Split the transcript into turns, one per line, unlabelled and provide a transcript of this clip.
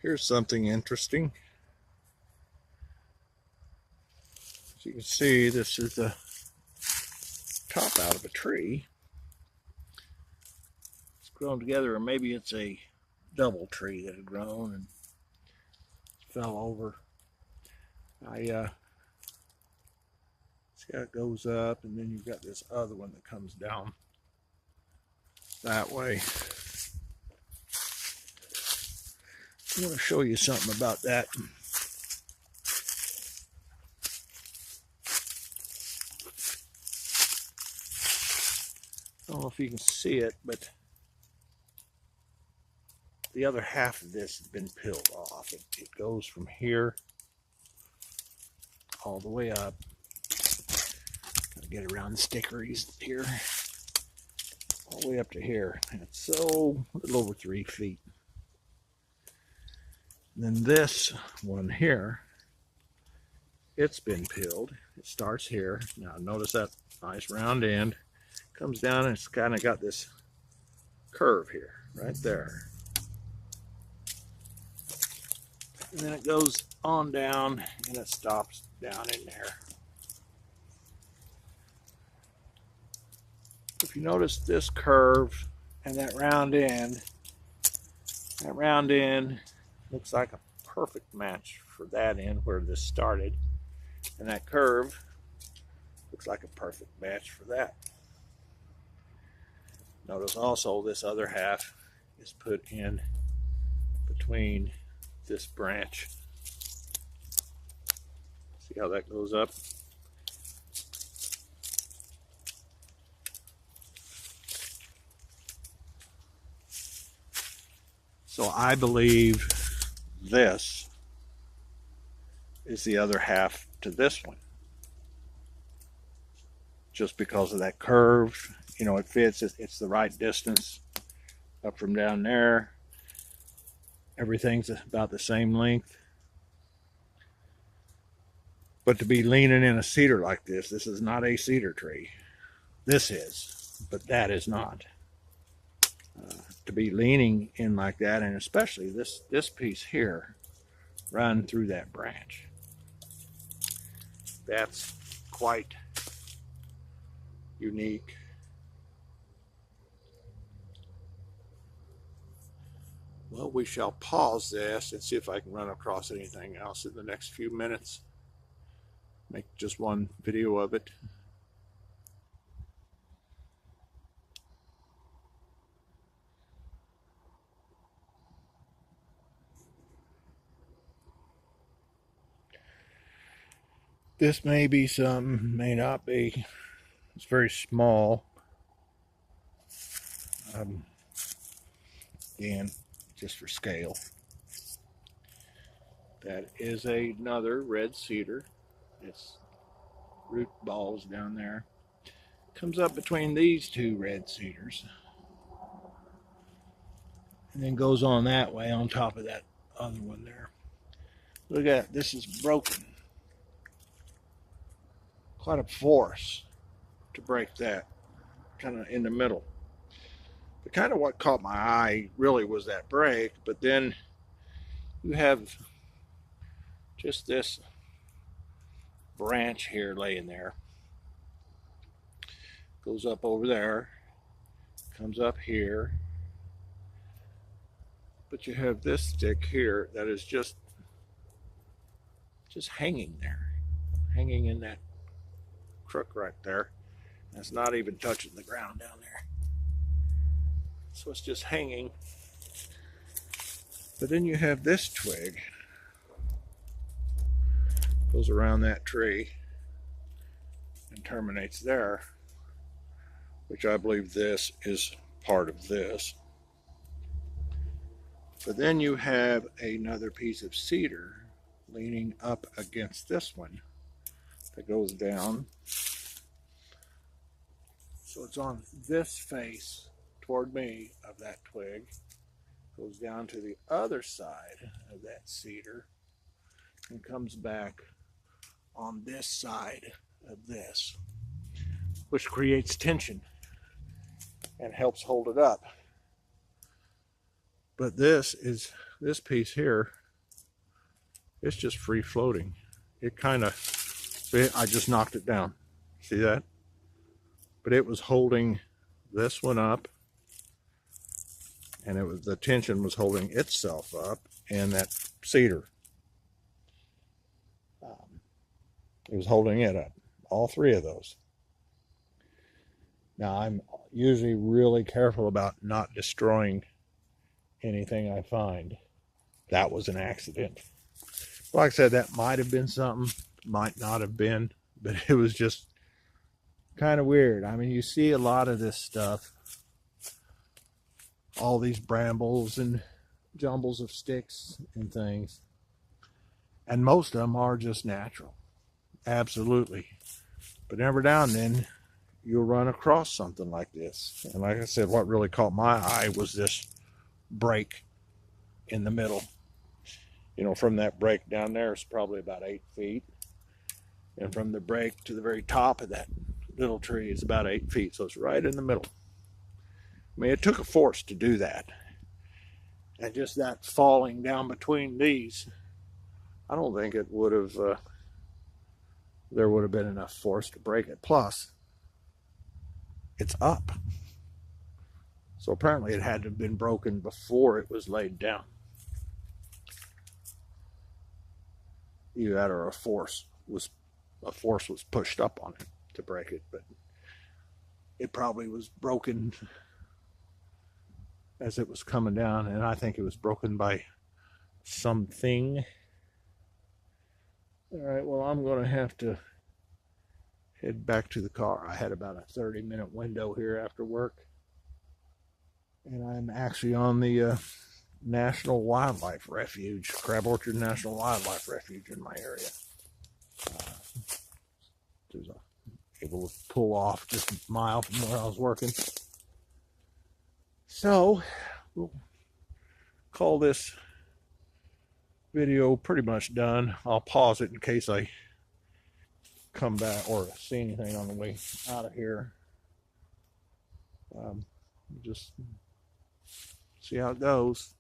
Here's something interesting. As you can see, this is the top out of a tree. It's grown together, or maybe it's a double tree that had grown and fell over. See how it goes up, and then you've got this other one that comes down that way. I want to show you something about that. I don't know if you can see it, but the other half of this has been peeled off. It goes from here all the way up. Gotta get around the stickeries here. All the way up to here. And it's so a little over 3 feet. And then this one here, it's been peeled. It starts here. Now notice that nice round end. Comes down and it's kind of got this curve here, right there. And then it goes on down and it stops down in there. If you notice this curve and that round end looks like a perfect match for that end where this started. And that curve looks like a perfect match for that. Notice also this other half is put in between this branch. See how that goes up? So I believe this is the other half to this one. Just because of that curve, you know, it fits, it's the right distance up from down there. Everything's about the same length. But to be leaning in a cedar like this is not a cedar tree. This is, but that is not. To be leaning in like that, and especially this piece here, run through that branch. That's quite unique. Well, we shall pause this and see if I can run across anything else in the next few minutes. Make just one video of it. This may be some, may not be. It's very small. Again, just for scale. That is another red cedar. Its root balls down there. Comes up between these two red cedars. And then goes on that way on top of that other one there. Look at it, this is broken. Quite a force to break that, kind of in the middle. But kind of what caught my eye really was that break, but then you have just this branch here laying there. Goes up over there, comes up here, but you have this stick here that is just hanging there, hanging in that crook right there. That's not even touching the ground down there. So it's just hanging. But then you have this twig. Goes around that tree and terminates there, which I believe this is part of this. But then you have another piece of cedar leaning up against this one that goes down. So it's on this face toward me of that twig, goes down to the other side of that cedar and comes back on this side of this, which creates tension and helps hold it up. But this is this piece here, it's just free floating. It kind of, see, I just knocked it down. See that? But it was holding this one up, and the tension was holding itself up, and that cedar, it was holding it up. All three of those. Now, I'm usually really careful about not destroying anything I find. That was an accident. Like I said, that might have been something, might not have been, but it was just kind of weird. I mean, you see a lot of this stuff, all these brambles and jumbles of sticks and things, and most of them are just natural. Absolutely. But every now and then you'll run across something like this. And like I said, what really caught my eye was this break in the middle. You know, from that break down there is probably about 8 feet. And from the break to the very top of that little tree is about 8 feet. So it's right in the middle. I mean, it took a force to do that. And just that falling down between these, I don't think it would have, there would have been enough force to break it. Plus, it's up. So apparently it had to have been broken before it was laid down. Either that or a force was pushed up on it to break it, but it probably was broken as it was coming down, and I think it was broken by something. All right, well, I'm going to have to head back to the car. I had about a 30-minute window here after work, and I'm actually on the National Wildlife Refuge, Crab Orchard National Wildlife Refuge in my area. Able to pull off just a mile from where I was working. So, we'll call this video pretty much done. I'll pause it in case I come back or see anything on the way out of here. Just see how it goes.